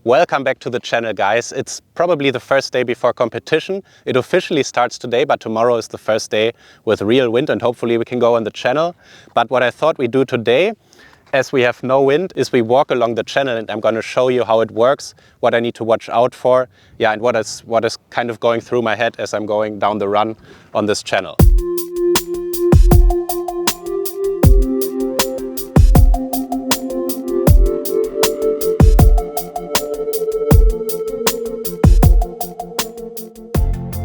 Welcome back to the channel, guys. It's probably the first day before competition. It officially starts today, but tomorrow is the first day with real wind and hopefully we can go on the channel. But what I thought we'd do today, as we have no wind, is we walk along the channel and I'm going to show you how it works, what I need to watch out for, and what is kind of going through my head as I'm going down the run on this channel.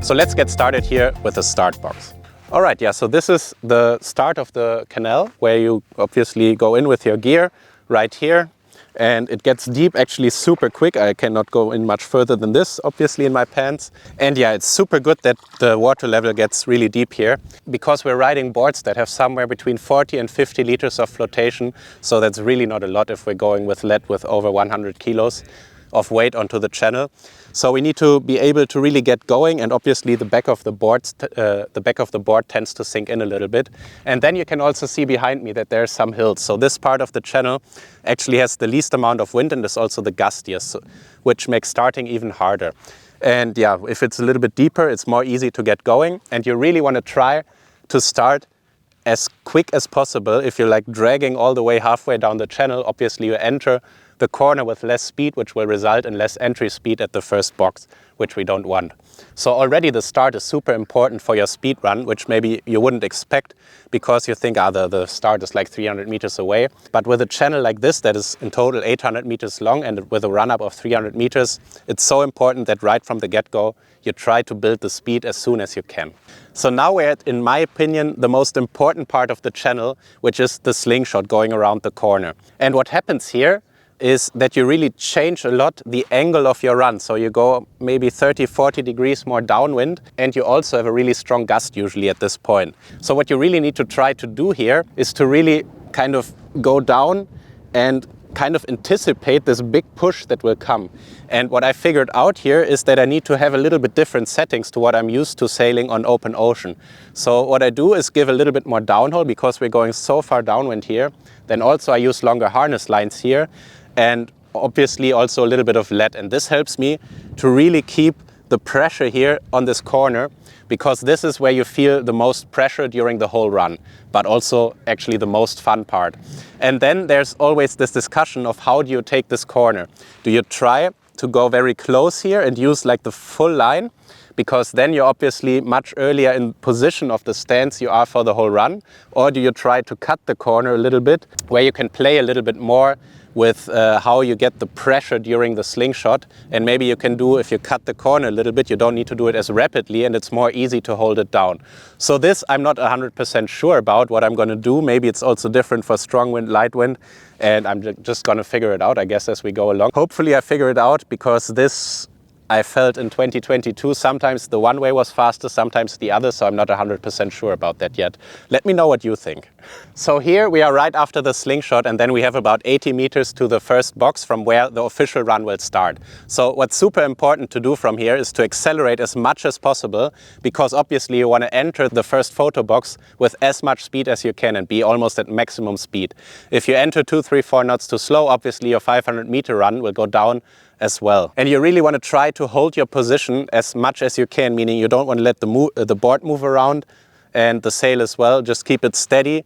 So let's get started here with the start box. All right, so this is the start of the canal where you obviously go in with your gear right here, and it gets deep actually super quick. I cannot go in much further than this, obviously, in my pants. And it's super good that the water level gets really deep here because we're riding boards that have somewhere between 40 and 50 liters of flotation. So that's really not a lot if we're going with lead with over 100 kilos of weight onto the channel. So we need to be able to really get going, and obviously the back of the board tends to sink in a little bit. And then you can also see behind me that there are some hills. So this part of the channel actually has the least amount of wind and is also the gustiest, which makes starting even harder. And if it's a little bit deeper, it's more easy to get going. And you really want to try to start as quick as possible. If you're like dragging all the way halfway down the channel, obviously you enter the corner with less speed, which will result in less entry speed at the first box, which we don't want. So already the start is super important for your speed run, which maybe you wouldn't expect because you think the start is like 300 meters away. But with a channel like this that is in total 800 meters long and with a run-up of 300 meters, it's so important that right from the get-go you try to build the speed as soon as you can. So now we're at, in my opinion, the most important part of the channel, which is the slingshot going around the corner. And what happens here is that you really change a lot the angle of your run. So you go maybe 30, 40 degrees more downwind, and you also have a really strong gust usually at this point. So what you really need to try to do here is to really kind of go down and kind of anticipate this big push that will come. And what I figured out here is that I need to have a little bit different settings to what I'm used to sailing on open ocean. So what I do is give a little bit more downhaul because we're going so far downwind here. Then also I use longer harness lines here, and obviously also a little bit of lead. And this helps me to really keep the pressure here on this corner, because this is where you feel the most pressure during the whole run, but also actually the most fun part. And then there's always this discussion of how do you take this corner? Do you try to go very close here and use like the full line? Because then you're obviously much earlier in position of the stance you are for the whole run. Or do you try to cut the corner a little bit, where you can play a little bit more with how you get the pressure during the slingshot. And maybe you can do, if you cut the corner a little bit, you don't need to do it as rapidly and it's more easy to hold it down. So this I'm not 100% sure about what I'm going to do. Maybe it's also different for strong wind, light wind, and I'm just going to figure it out, I guess, as we go along. Hopefully I figure it out, because this I felt in 2022, sometimes the one way was faster, sometimes the other, so I'm not 100% sure about that yet. Let me know what you think. So here we are right after the slingshot, and then we have about 80 meters to the first box from where the official run will start. So what's super important to do from here is to accelerate as much as possible, because obviously you want to enter the first photo box with as much speed as you can and be almost at maximum speed. If you enter 2, 3, 4 knots too slow, obviously your 500 meter run will go down as well. And you really want to try to hold your position as much as you can, meaning you don't want to let the board move around and the sail as well. Just keep it steady,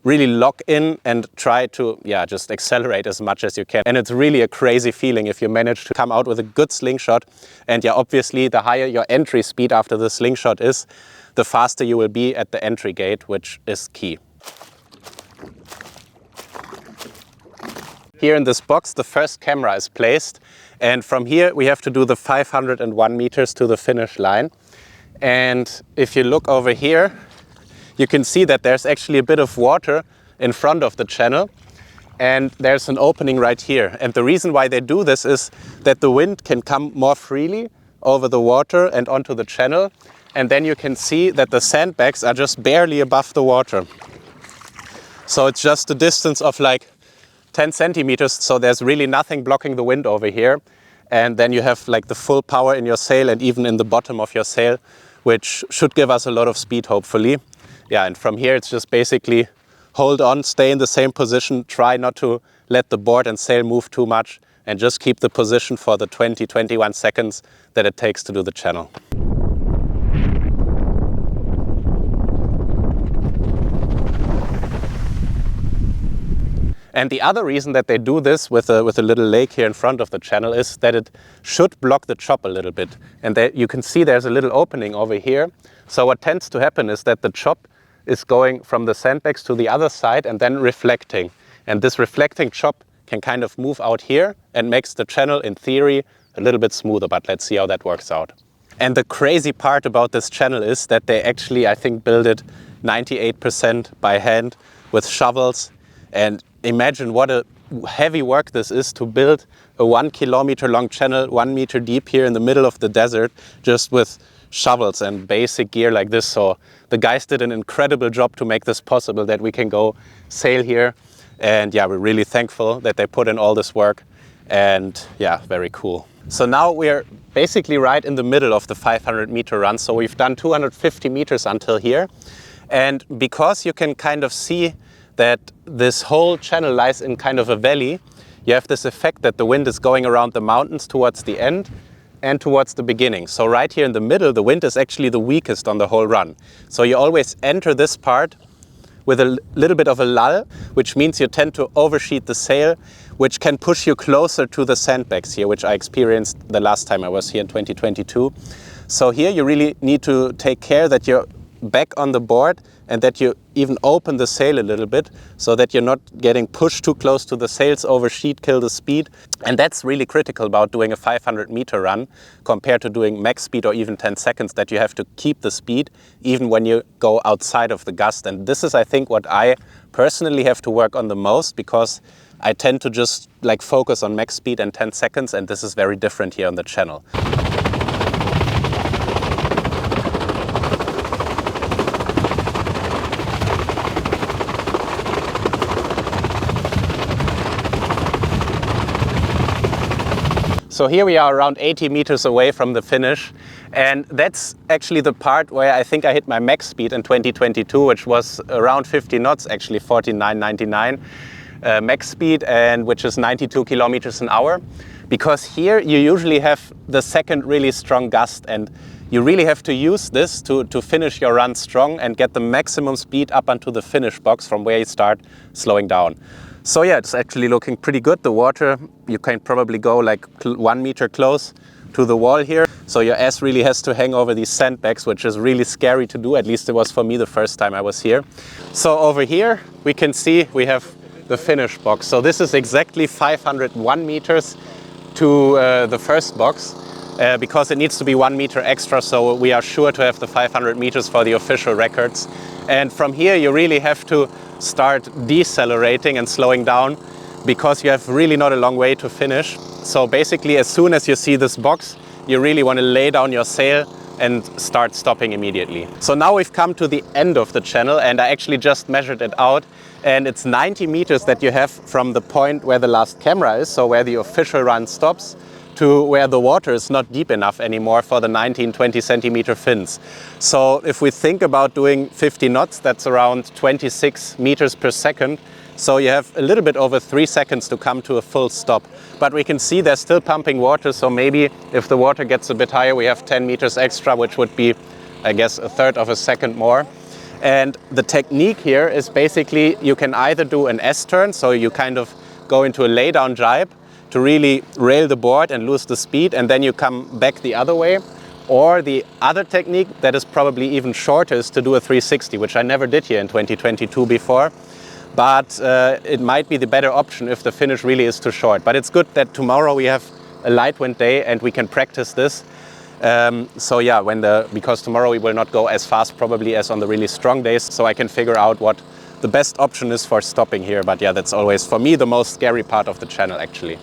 really lock in and try to just accelerate as much as you can. And it's really a crazy feeling if you manage to come out with a good slingshot. And obviously the higher your entry speed after the slingshot is, the faster you will be at the entry gate, which is key. Here in this box, the first camera is placed. And from here, we have to do the 501 meters to the finish line. And if you look over here, you can see that there's actually a bit of water in front of the channel. And there's an opening right here. And the reason why they do this is that the wind can come more freely over the water and onto the channel. And then you can see that the sandbags are just barely above the water. So it's just a distance of like 10 centimeters, so there's really nothing blocking the wind over here. And then you have like the full power in your sail and even in the bottom of your sail, which should give us a lot of speed, hopefully. And from here it's just basically hold on, stay in the same position, try not to let the board and sail move too much, and just keep the position for the 20-21 seconds that it takes to do the channel. And the other reason that they do this with a little lake here in front of the channel is that it should block the chop a little bit. And you can see there's a little opening over here. So what tends to happen is that the chop is going from the sandbags to the other side and then reflecting. And this reflecting chop can kind of move out here and makes the channel, in theory, a little bit smoother. But let's see how that works out. And the crazy part about this channel is that they actually, I think, build it 98% by hand with shovels. And imagine what a heavy work this is to build a 1 kilometer long channel, 1 meter deep here in the middle of the desert, just with shovels and basic gear like this. So the guys did an incredible job to make this possible, that we can go sail here. And yeah, we're really thankful that they put in all this work. And yeah, very cool. So now we're basically right in the middle of the 500 meter run. So we've done 250 meters until here. And because you can kind of see that this whole channel lies in kind of a valley, you have this effect that the wind is going around the mountains towards the end and towards the beginning. So right here in the middle, the wind is actually the weakest on the whole run. So you always enter this part with a little bit of a lull, which means you tend to oversheet the sail, which can push you closer to the sandbags here, which I experienced the last time I was here in 2022. So here you really need to take care that you're back on the board and that you even open the sail a little bit so that you're not getting pushed too close to the sails, oversheet, kill the speed. And that's really critical about doing a 500 meter run compared to doing max speed or even 10 seconds, that you have to keep the speed even when you go outside of the gust. And this is, I think, what I personally have to work on the most, because I tend to just like focus on max speed and 10 seconds, and this is very different here on the channel. So here we are around 80 meters away from the finish, and that's actually the part where I think I hit my max speed in 2022, which was around 50 knots, actually 49.99 max speed, and which is 92 kilometers an hour. Because here you usually have the second really strong gust, and you really have to use this to finish your run strong and get the maximum speed up onto the finish box from where you start slowing down. So yeah, it's actually looking pretty good. The water, you can probably go like 1 meter close to the wall here. So your ass really has to hang over these sandbags, which is really scary to do. At least it was for me the first time I was here. So over here, we can see we have the finish box. So this is exactly 501 meters to the first box, because it needs to be 1 meter extra. So we are sure to have the 500 meters for the official records. And from here, you really have to start decelerating and slowing down, because you have really not a long way to finish. So basically, as soon as you see this box, you really want to lay down your sail and start stopping immediately. So now we've come to the end of the channel, and I actually just measured it out, and it's 90 meters that you have from the point where the last camera is, so where the official run stops, to where the water is not deep enough anymore for the 19-20 centimeter fins. So if we think about doing 50 knots, that's around 26 meters per second. So you have a little bit over 3 seconds to come to a full stop. But we can see they're still pumping water, so maybe if the water gets a bit higher, we have 10 meters extra, which would be, I guess, a third of a second more. And the technique here is basically you can either do an S-turn, so you kind of go into a lay-down jibe to really rail the board and lose the speed, and then you come back the other way. Or the other technique that is probably even shorter is to do a 360, which I never did here in 2022 before. But it might be the better option if the finish really is too short. But it's good that tomorrow we have a light wind day and we can practice this. So yeah, because tomorrow we will not go as fast probably as on the really strong days, so I can figure out what the best option is for stopping here. But yeah, that's always for me the most scary part of the channel actually.